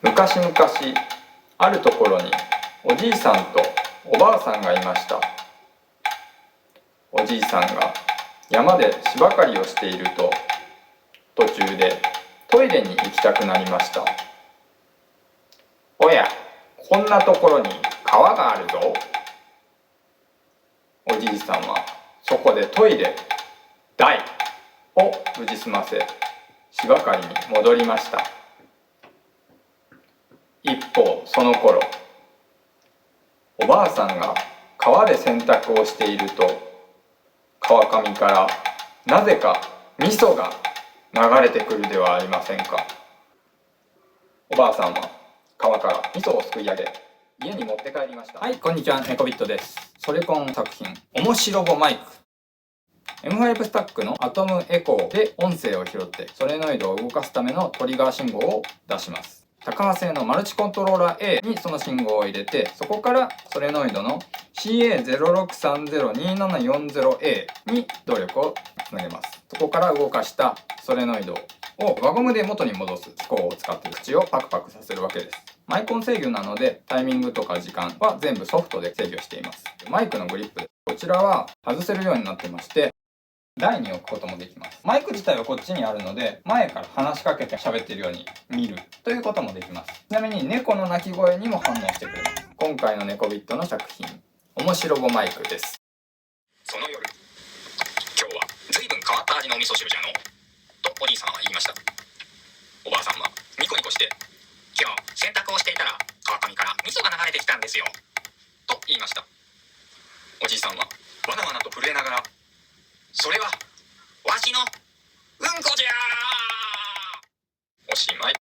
昔々あるところにおじいさんとおばあさんがいました。おじいさんが山で芝刈りをしていると、途中でトイレに行きたくなりました。おや、こんなところに川があるぞ。おじいさんはそこでトイレ大を無事済ませ、芝刈りに戻りました。一方その頃、おばあさんが川で洗濯をしていると、川上からなぜか味噌が流れてくるではありませんか。おばあさんは川から味噌をすくい上げ、家に持って帰りました。はい、こんにちは、ネコビットです。ソレコン作品、面白ボマイク。M5 スタックのアトムエコーで音声を拾ってソレノイドを動かすためのトリガー信号を出します。高波製のマルチコントローラー A にその信号を入れて、そこからソレノイドの CA06302740A に動力をつなげます。そこから動かしたソレノイドを輪ゴムで元に戻す機構を使って口をパクパクさせるわけです。マイコン制御なのでタイミングとか時間は全部ソフトで制御しています。マイクのグリップ、こちらは外せるようになってまして、台に置くこともできます。マイク自体はこっちにあるので、前から話しかけて喋っているように見るということもできます。ちなみに猫の鳴き声にも反応してくれます。今回のネコビットの作品、面白ボマイクです。その夜、今日は随分変わった味のお味噌汁じゃのとおじいさんは言いました。おばあさんはニコニコして、今日洗濯をしていたら川上から味噌が流れてきたんですよと言いました。おじいさんはわなわなと震えながら、それはわしのうんこじゃー。おしまい。